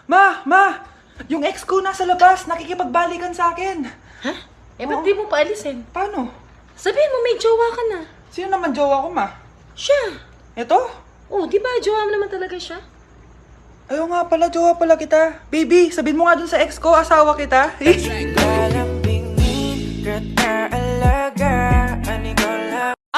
Ma! Yung ex ko nasa labas, nakikipagbalikan sa akin. Ha? Eh, ba't di mo paalisin? Paano? Sabihin mo may jowa ka na. Sino naman jowa ko, ma? Siya. Ito? Oh, di ba jowa mo naman talaga siya? Ayaw nga pala, jowa pala kita. Baby, sabihin mo nga dun sa ex ko, asawa kita.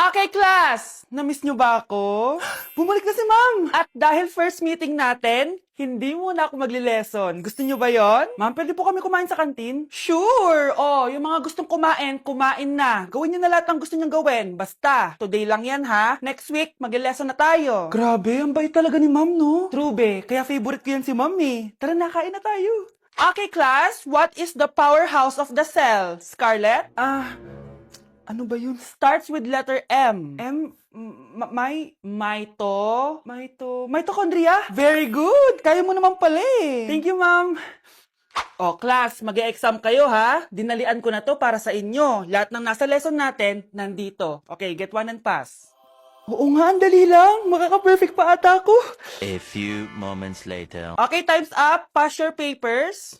Okay, class! Namiss nyo ba ako? Bumalik na si ma'am! At dahil first meeting natin, hindi muna ako magli-lesson. Gusto nyo ba yon? Ma'am, pwede po kami kumain sa kantin? Sure! Oh, yung mga gustong kumain, kumain na. Gawin nyo na lahat ng gusto nyo gawin. Basta, today lang yan ha. Next week, magli-lesson na tayo. Grabe, ang bait talaga ni ma'am, no? True, be. Kaya favorite ko yan si ma'am eh. Tara na, kain na tayo. Okay, class. What is the powerhouse of the cell? Scarlett? Ano ba yun? Starts with letter M. Mitochondria? Very good! Kaya mo naman pala eh. Thank you, ma'am. Oh, class, mag-e-exam kayo ha. Dinalian ko na to para sa inyo. Lahat ng nasa lesson natin, nandito. Okay, get one and pass. Oo nga, ang dali lang. Makaka-perfect pa ata ako. A few moments later. Okay, time's up. Pass your papers.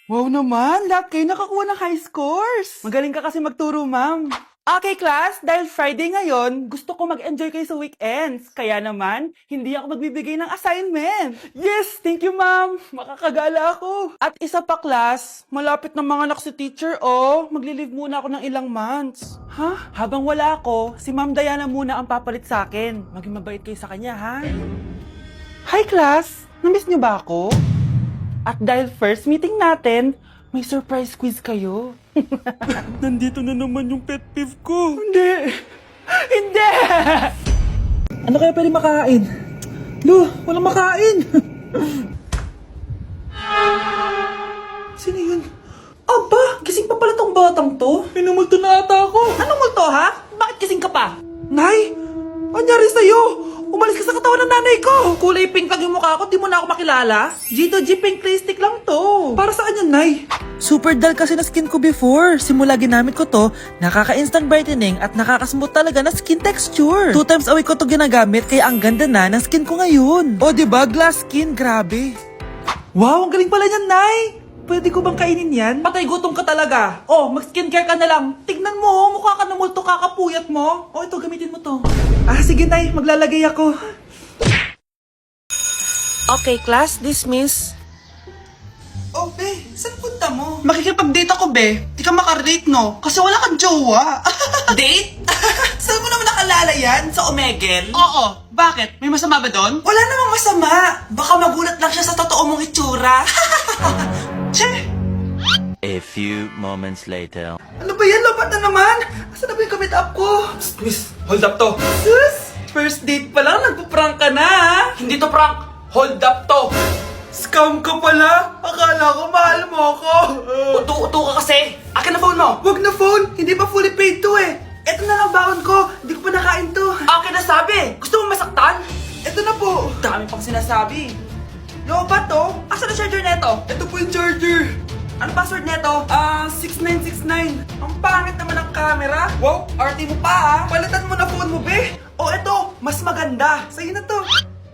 Wow naman, lahat kayo nakakuha ng high scores. Magaling ka kasi magturo, ma'am. Okay, class, dahil Friday ngayon, gusto ko mag-enjoy kayo sa weekends. Kaya naman, hindi ako magbibigay ng assignment. Yes, thank you, ma'am. Makakagala ako. At isa pa, class, malapit na mga anak si teacher, oh. Magli-leave muna ako ng ilang months. Ha? Habang wala ako, si Ma'am Diana muna ang papalit sa akin. Maging mabait kayo sa kanya, ha? Hi, class. Namiss niyo ba ako? At dahil first meeting natin, may surprise quiz kayo. Nandito na naman yung pet peeve ko. Hindi! Ano kaya pwede makain? Walang makain! Sino yun? Aba, gising pa pala tong batang to. Minumulto na ata ako. Anong multo ha? Bakit gising ka pa? Nay! Anyari sa'yo? Umalis ka sa katawan ng nanay ko! Kulay pink lang yung mukha ko, di mo na ako makilala? G2G pink lipstick lang to. Para saan yan, Nay? Super dull kasi na skin ko before. Simula ginamit ko to, nakaka-instant brightening at nakaka-smooth talaga na skin texture. 2 times a week ko to ginagamit kaya ang ganda na ng skin ko ngayon. O diba, glass skin, grabe. Wow, ang galing pala niyan, Nay! Pwede ko bang kainin yan? Patay gutom ka talaga. Oh, mag-skincare ka na lang. Tignan mo, mukha ka na multo kakapuyat mo. Oh, ito, gamitin mo to. Sige, Nay, maglalagay ako. Okay, class, dismiss. Oh, be, saan punta mo? Makikipag-date ako, be. Di ka makarelate, no? Kasi wala kang jowa. Date? Saan mo naman nakalala yan? Sa Omegle? Oo. Bakit? May masama ba doon? Wala namang masama. Baka magulat lang siya sa totoo mong itsura. Che! A few moments later. Ano ba yan? Lobat na naman! Asan na ba yung kamit up ko? Miss, hold up to. Sus! First date pa lang, nagpo-prank ka na ha? Hindi to prank, hold up to. Scam ka pala? Akala ko mahal mo ako. Uto-uto ka kasi. Akin na phone mo. Wag na phone, hindi pa fully paid to eh. Eto na lang baon ko, hindi ko pa nakain to. Akin na sabi, gusto mo masaktan? Eto na po. Dami pang sinasabi. Lobat to? Asan na charger neto? Ito po yung charger. Ano password neto? 6969. Ang pangit naman ng camera. Wow, RT mo pa ha. Palitan mo na phone mo, be. O eto, mas maganda. Sa'yo na to.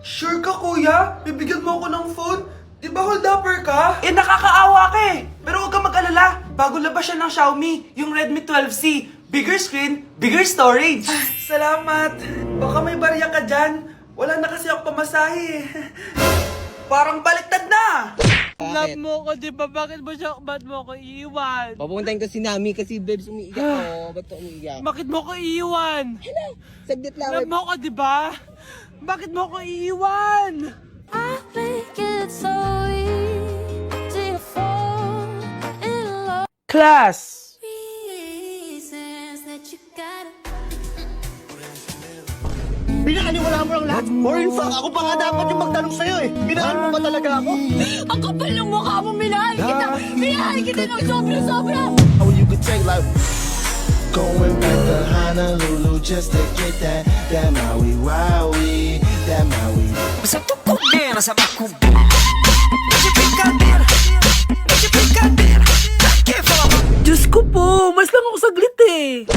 Sure ka, kuya? Bibigyan mo ako ng phone? Di ba hold upper ka? Eh, nakakaawa ka eh. Pero huwag kang mag-alala. Bago labas siya ng Xiaomi, yung Redmi 12C. Bigger screen, bigger storage. Salamat. Baka may barya ka dyan. Wala na kasi ako pamasahe eh. Parang baliktad na! Love mo ko, di ba? Bakit mo ko iiwan? Papuntahin ko si Nami kasi babes umiiyak ko. Ba't ka umiiyak? Bakit mo ko iiwan? Saglit lang. Love mo ko, di ba? Bakit mo ko iiwan? I think it's so easy to fall in love. Class! Reasons that you gotta. Pinakaniwala mo lang lahat. Or in fact, ako pa nga dapat yung magtanong sa'yo eh. Minahal mo ba talaga ako? Ang kapal ng mukha mo, minahal kita! Minahal kita ng sobra-sobra! Oh, you could take like going back to Honolulu just to get that Maui Wowie, that Maui. Sa tukog din, sa makubira. Bicikadera, bicikadera. Diyos ko po, mas lang ako saglit eh.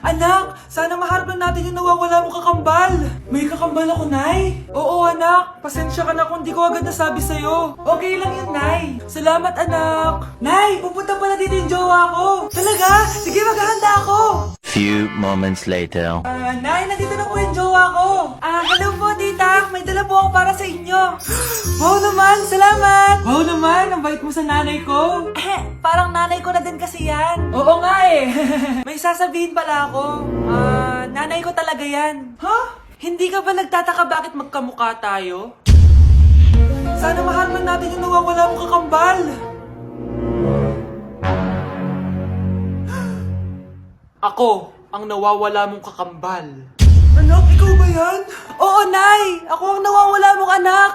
Anak, sana maharap natin yung nawawala mong kakambal. May kakambal ako, Nay. Oo, anak. Pasensya ka na kung di ko agad nasabi sa'yo. Okay lang yun, Nay. Salamat, anak. Nay, pupunta pala dito yung jowa ko. Talaga? Sige, maghahanda ako. Few moments later. Nay, nandito na po yung jowa ko. Hello po, tita. May dala po ako para sa inyo. Wow naman, salamat. Wow naman, ang bait mo sa nanay ko. Parang nanay ko na din kasi yan. Oo nga eh. May sasabihin pala ako. Nanay ko talaga yan. Ha? Hindi ka ba nagtataka bakit magkamukha tayo? Sana maharman natin yung nawawala mong kakambal. Ako, ang nawawala mong kakambal. Anak, ikaw ba yan? Oo, Nay! Ako ang nawawala mong anak!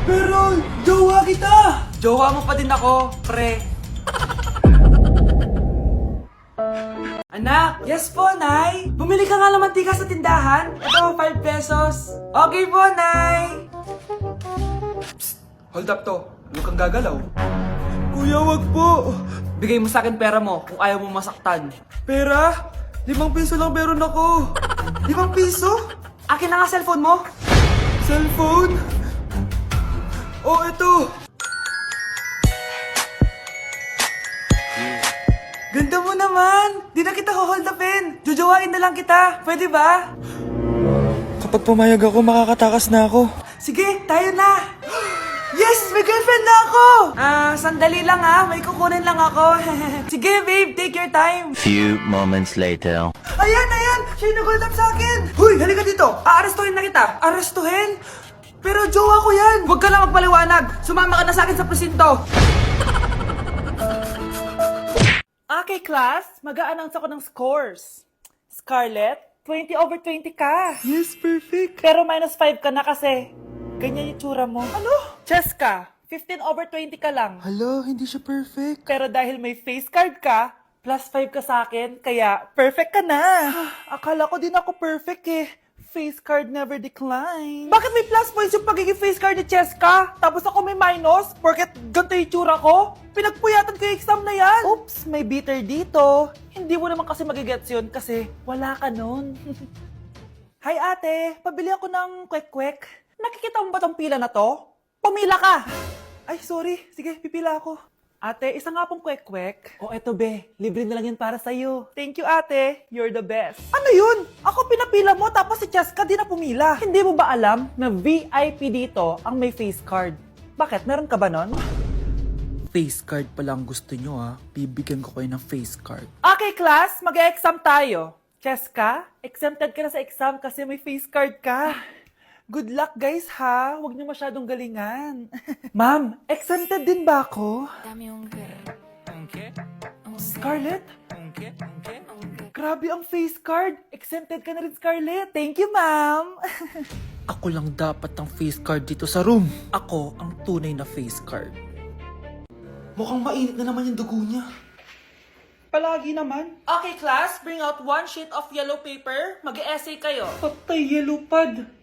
Pero, jowa kita! Jowa mo pa din ako, pre. Anak, yes po, Nay. Bumili ka nga ng mantika sa tindahan. Ito, 5 pesos. Okay po, Nay. Psst, hold up to. Huwag kang gagalaw. Kuya, wag po. Bigay mo sa akin pera mo kung ayaw mo masaktan. Pera? 5 piso lang meron ako. 5 piso? Akin na nga cellphone mo. Cellphone? Oh, ito. Ganda mo naman. Di na kita hold upin. Jojowain na lang kita. Pwede ba? Kapag pumayag ako, makakatakas na ako. Sige, tayo na. Yes! May girlfriend na ako! Sandali lang may kukunin lang ako. Sige, babe, take your time. Few moments later. Ayan! Siya yung nag-hold up sa akin! Huy, halika dito! Aarestuhin na kita! Arestuhin? Pero jowa ko yan! Huwag ka lang magpaliwanag! Sumama ka na sa akin sa presinto! Okay, class. Mag-a-announce ako ng scores. Scarlett, 20/20 ka. Yes, perfect. Pero -5 ka na kasi ganyan yung tsura mo. Ano? Cheska, 15/20 ka lang. Hala, hindi siya perfect. Pero dahil may face card ka, +5 ka sa akin, kaya perfect ka na. Akala ko din ako perfect eh. Face card never decline. Bakit may plus points yung pagiging face card ni Cheska? Tapos ako may minus? Porket ganito yung tsura ko? Pinagpuyatan ko yung exam na yan. Oops, may bitter dito. Hindi mo naman kasi magigets yun kasi wala ka nun. Hi ate, pabili ako ng kwek-kwek. Nakikita mo ba tong pila na to? Pumila ka! Ay, sorry. Sige, pipila ako. Ate, isa nga pong kwek-kwek. Eto be, libre na lang yun para sa'yo. Thank you ate, you're the best. Ano yun? Ako pinapila mo tapos si Cheska di na pumila. Hindi mo ba alam na VIP dito ang may face card? Bakit? Meron ka ba nun? Face card pala ang gusto nyo Bibigyan ko kayo ng face card. Okay class, mag-exam tayo. Cheska, exempted ka na sa exam kasi may face card ka. Good luck guys ha, huwag niyo masyadong galingan. Ma'am, exempted din ba ako? Scarlett? Grabe ang face card. Exempted ka na rin, Scarlett. Thank you, ma'am. Ako lang dapat ang face card dito sa room. Ako ang tunay na face card. Mukhang mainit na naman yung dugo niya. Palagi naman. Okay, class. Bring out 1 sheet of yellow paper. Mag-essay kayo. Patay, yellow pad.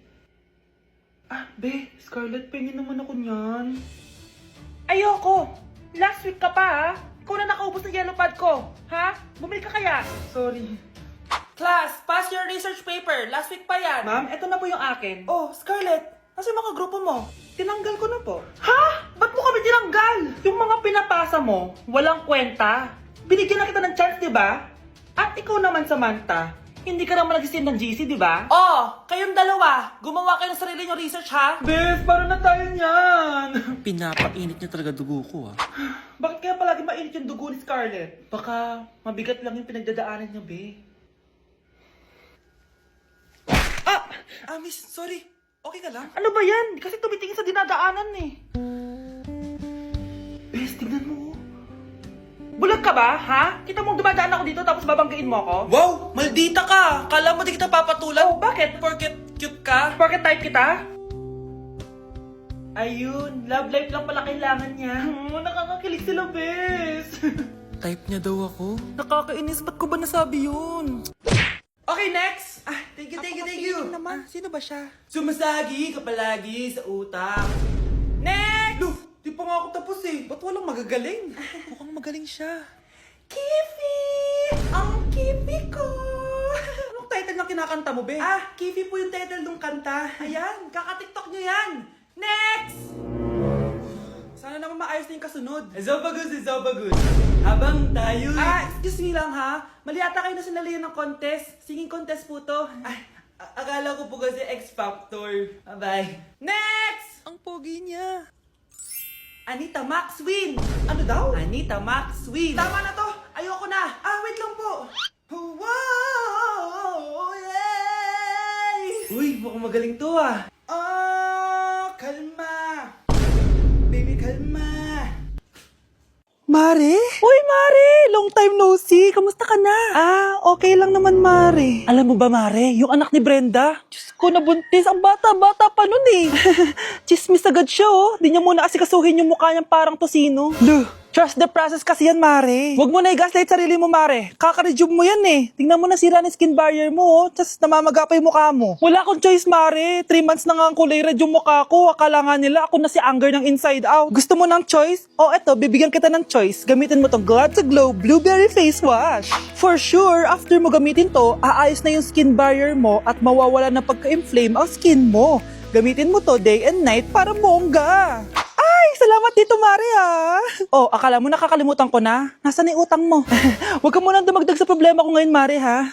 Be, Scarlett, pengin naman ako niyan. Ayoko! Last week ka pa, Ikaw na nakaubos ng yellow pad ko, ha? Bumili ka kaya? Sorry. Class, pass your research paper. Last week pa yan. Ma'am, eto na po yung akin. Oh, Scarlett, nasa yung mga grupo mo? Tinanggal ko na po. Ha? Ba't mo kami tinanggal? Yung mga pinapasa mo, walang kwenta. Binigyan na kita ng chance, di ba? At ikaw naman, Samantha, hindi ka naman nag-send ng GC, di ba? Oh, kayong dalawa. Gumawa kayo ng sarili nyo research, ha? Bes, paano na tayo niyan? Pinapainit niya talaga dugo ko, Bakit kaya palagi mainit yung dugo ni Scarlett? Baka mabigat lang yung pinagdadaanan niya, be. Miss, sorry. Okay ka lang? Ano ba yan? Kasi tumitingin sa dinadaanan eh. Bes, tignan mo. Bulag ka ba, ha? Kita mong dumadaan ako dito tapos babanggain mo ako? Wow! Maldita ka! Kala mo di kita papatulan? Oh, bakit? Porket cute ka? Porket type kita? Ayun, love life lang pala kailangan niya. Nakakakilig sila, bes. Type niya daw ako. Nakakainis, ba't ko ba nasabi yun? Okay, next! Thank you. Naman. Sino ba siya? Sumasagi ka palagi sa utak. Next! Look, di pa nga ako tapos eh. Ba't walang magagaling? Mukhang magaling siya. Kifi! Ang kifi ko! kinakanta mo, be? Ah, Kifi po yung title ng kanta. Ayan, kaka-tiktok nyo yan. Next! Sana naman maayos na yung kasunod. Zobagus. Habang tayo... Ah, excuse me lang ha. Mali ata kayo na sinalihan ng contest. Singing contest po to. Ay, akala ko po kasi X Factor. Bye-bye. Next! Ang pogi niya. Anita Max win! Ano daw? Anita Max win! Tama na to! Ayoko na! Ah, wait lang po! Wow! Yay! Uy, mukhang magaling to ah! Oh, kalma! Baby, kalma! Mare? Uy, Mare! Long time no see! Kamusta ka na? Ah, okay lang naman, Mare. Alam mo ba, Mare? Yung anak ni Brenda? Diyos ko, nabuntis. Ang bata-bata pa nun eh. Chismis agad siya oh. Di niya muna kasi kasuhin yung mukha niyang parang tosino. Luh! Trust the process kasi yan, Mare. Huwag mo na i-gaslight sarili mo, Mare. Kaka-rejuve mo yan eh. Tingnan mo na sira ni skin barrier mo, oh. Tapos namamaga pa yung mukha mo. Wala akong choice, Mare. 3 months na nga ang kulay red yung mukha ko. Akala nga nila ako na si Anger ng inside out. Gusto mo ng choice? Oh, eto, bibigyan kita ng choice. Gamitin mo tong Glad to Glow Blueberry Face Wash. For sure, after mo gamitin to, aayos na yung skin barrier mo at mawawala na pagka-inflame ang skin mo. Gamitin mo to day and night para bongga. Salamat dito, Mare, ha? Oh, akala mo nakakalimutan ko na? Nasaan yung utang mo? Huwag ka munang dumagdag sa problema ko ngayon, Mare, ha?